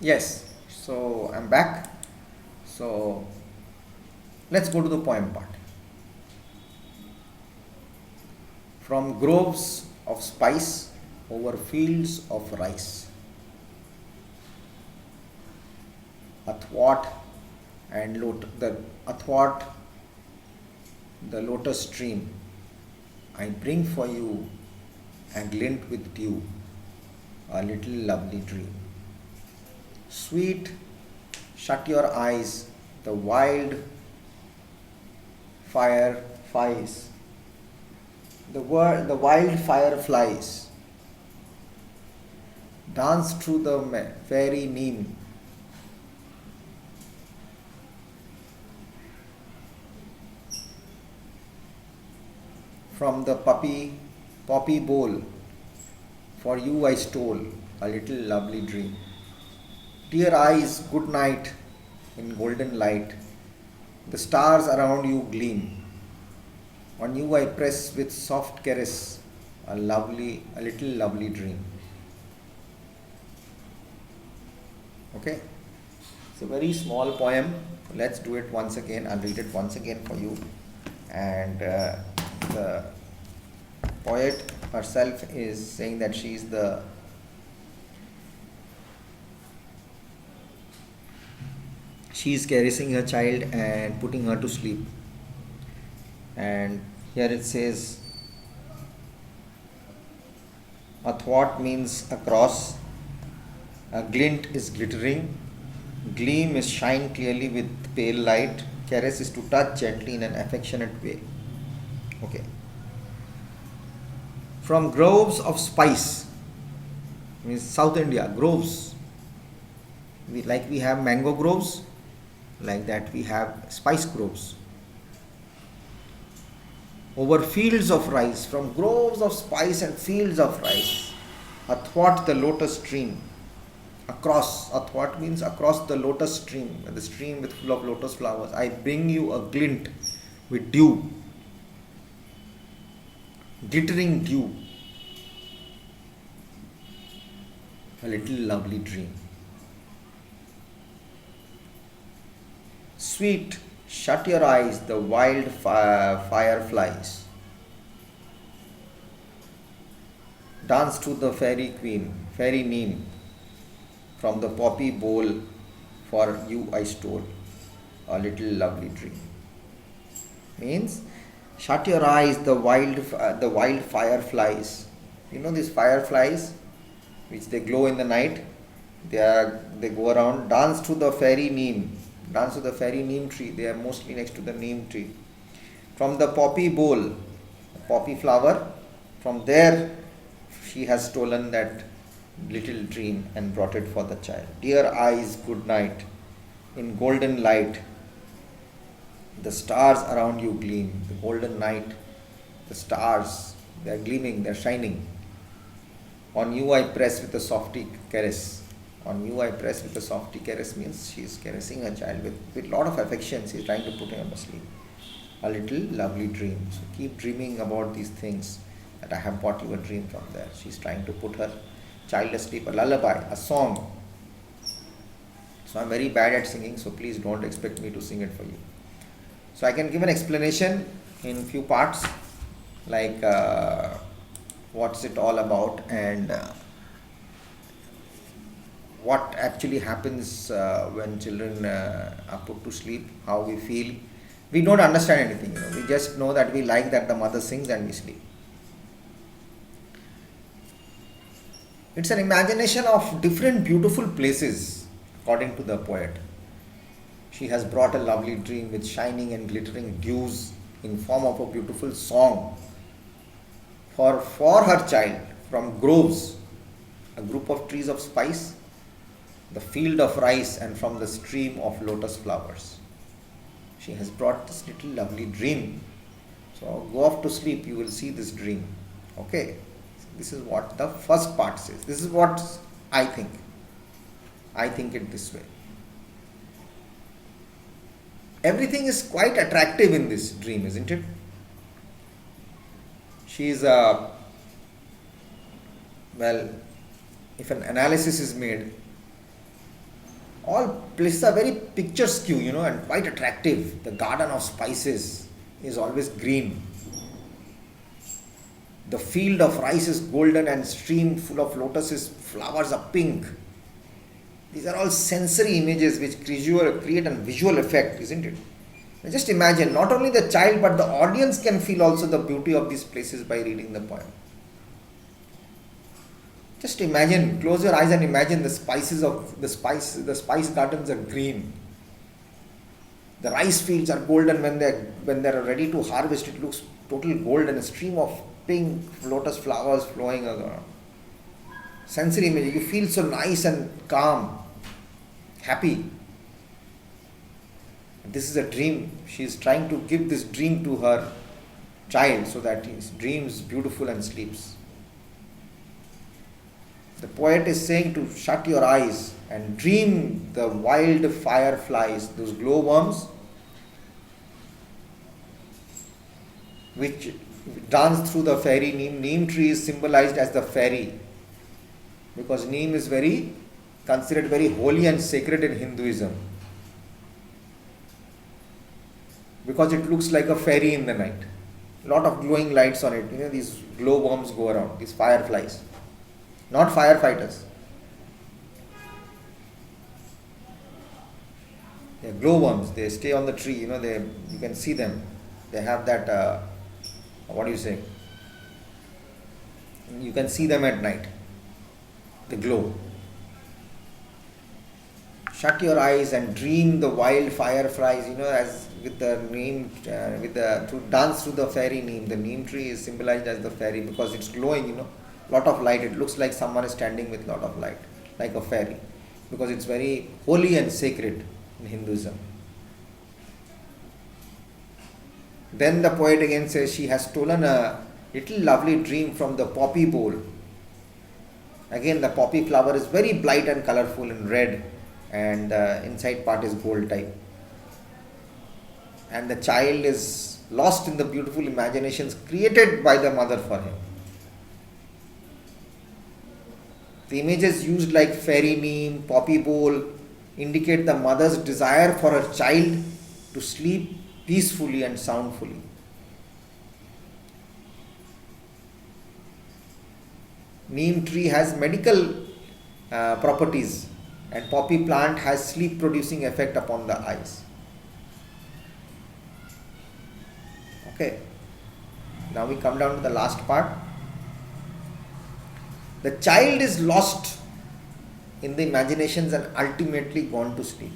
Yes, so I'm back. So let's go to the poem part. From groves of spice over fields of rice, athwart the athwart the lotus stream, I bring for you and glint with dew a little lovely dream. Sweet, shut your eyes, the wild fire flies, the wild fireflies dance through the fairy neem. From the poppy bowl, for you I stole a little lovely dream. Dear eyes, good night in golden light. The stars around you gleam. On you I press with soft caress a little lovely dream. Okay, it's a very small poem. Let's do it once again. I'll read it once again for you. And the poet herself is saying that she's caressing her child and putting her to sleep. And here it says, athwart means across, a glint is glittering, gleam is shine clearly with pale light, caress is to touch gently in an affectionate way. Okay. From groves of spice, means South India, groves. We have mango groves, like that we have spice groves. Over fields of rice, from groves of spice and fields of rice, athwart the lotus stream. Across, athwart means across the lotus stream, the stream with full of lotus flowers. I bring you a glint with dew, glittering dew, a little lovely dream. Sweet, shut your eyes, the wild fireflies dance to the fairy neem. From the poppy bowl, for you I stole a little lovely dream. Means, shut your eyes, the wild fireflies. You know these fireflies, which they glow in the night. They go around, dance to the fairy neem tree. They are mostly next to the neem tree. From the poppy bowl, poppy flower, from there she has stolen that little dream and brought it for the child. Dear eyes, good night. In golden light, the stars around you gleam. The golden night, the stars, they are gleaming, they are shining. On you I press with a softy caress. On you I press with a softy caress means she is caressing her child with lot of affection. She is trying to put him asleep. A little lovely dream. So keep dreaming about these things that I have brought you a dream from there. She is trying to put her child asleep, a lullaby, a song. So I'm very bad at singing, so please don't expect me to sing it for you. So I can give an explanation in few parts, like what's it all about and what actually happens when children are put to sleep, how we feel. We don't understand anything, we just know that we like that the mother sings and we sleep. It's an imagination of different beautiful places, according to the poet. She has brought a lovely dream with shining and glittering dews in form of a beautiful song for her child, from groves, a group of trees of spice, the field of rice, and from the stream of lotus flowers. She has brought this little lovely dream. So go off to sleep, you will see this dream. Okay. This is what the first part says. This is what I think. I think it this way. Everything is quite attractive in this dream, isn't it? She is if an analysis is made, All places are very picturesque, and quite attractive. The garden of spices is always green. The field of rice is golden and stream full of lotuses flowers are pink. These are all sensory images which create a visual effect, isn't it? Now just imagine, not only the child but the audience can feel also the beauty of these places by reading the poem. Just imagine, close your eyes and imagine the spice gardens are green. The rice fields are golden when they're ready to harvest. It looks total gold and a stream of pink lotus flowers flowing around. Sensory image. You feel so nice and calm, happy. This is a dream. She is trying to give this dream to her child so that he dreams beautiful and sleeps. The poet is saying to shut your eyes and dream the wild fireflies, those glowworms which dance through the fairy neem. Neem tree is symbolized as the fairy because neem is considered very holy and sacred in Hinduism because it looks like a fairy in the night. A lot of glowing lights on it. These glowworms go around, these fireflies. Not firefighters. They are glowworms. They stay on the tree. You can see them. They have that. What do you say? You can see them at night. The glow. Shut your eyes and dream the wild fireflies. As with the neem, to dance through the fairy neem. The neem tree is symbolized as the fairy because it's glowing. Lot of light. It looks like someone is standing with lot of light, like a fairy, because it's very holy and sacred in Hinduism. Then the poet again says she has stolen a little lovely dream from the poppy bowl. Again, the poppy flower is very bright and colorful in red, and inside part is gold type. And the child is lost in the beautiful imaginations created by the mother for him. The images used like fairy neem, poppy bowl indicate the mother's desire for her child to sleep peacefully and soundfully. Neem tree has medical properties and poppy plant has sleep producing effect upon the eyes. Okay. Now we come down to the last part. The child is lost in the imaginations and ultimately gone to sleep.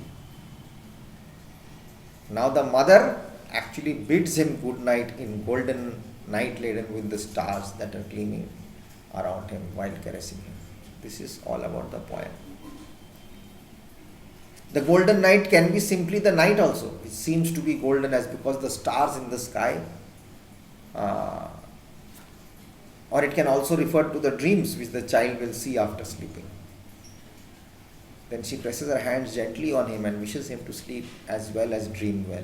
Now the mother actually bids him good night in golden night laden with the stars that are gleaming around him while caressing him. This is all about the poem. The golden night can be simply the night also. It seems to be golden as because the stars in the sky, or it can also refer to the dreams which the child will see after sleeping. Then she presses her hands gently on him and wishes him to sleep as well as dream well.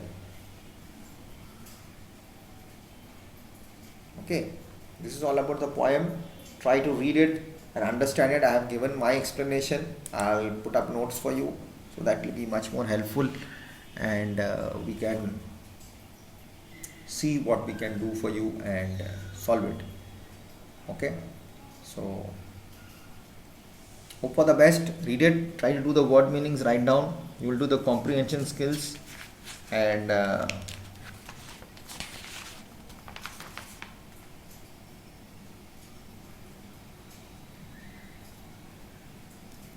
Okay, this is all about the poem. Try to read it and understand it. I have given my explanation. I'll put up notes for you, so that will be much more helpful, and we can see what we can do for you and solve it. Okay, so hope for the best. Read it, try to do the word meanings, write down. You will do the comprehension skills, and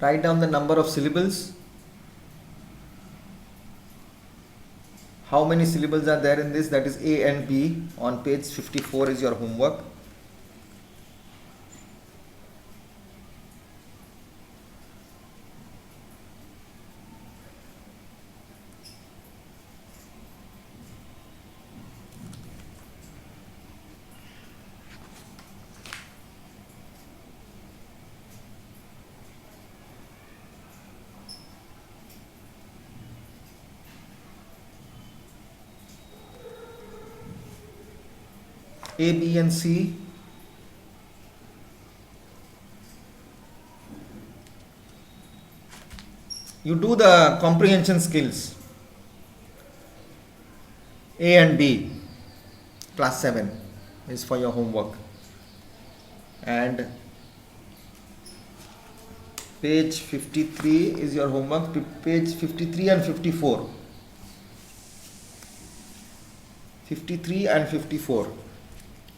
write down the number of syllables. How many syllables are there in this? That is A and B. On page 54 is your homework. A, B and C. You do the comprehension skills A and B, class 7 is for your homework, and page 53 is your homework, page 53 and 54. 53 and 54.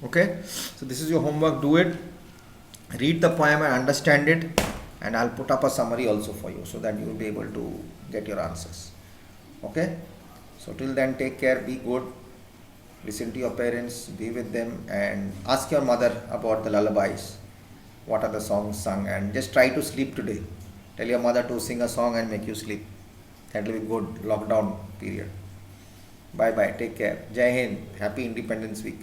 Okay, so this is your homework. Do it, read the poem and understand it, and I'll put up a summary also for you so that you will be able to get your answers. Okay, so till then, take care, be good, listen to your parents, be with them, and ask your mother about the lullabies, what are the songs sung, and just try to sleep today. Tell your mother to sing a song and make you sleep. That will be good lockdown period. Bye bye, take care. Jai Hind, happy Independence Week.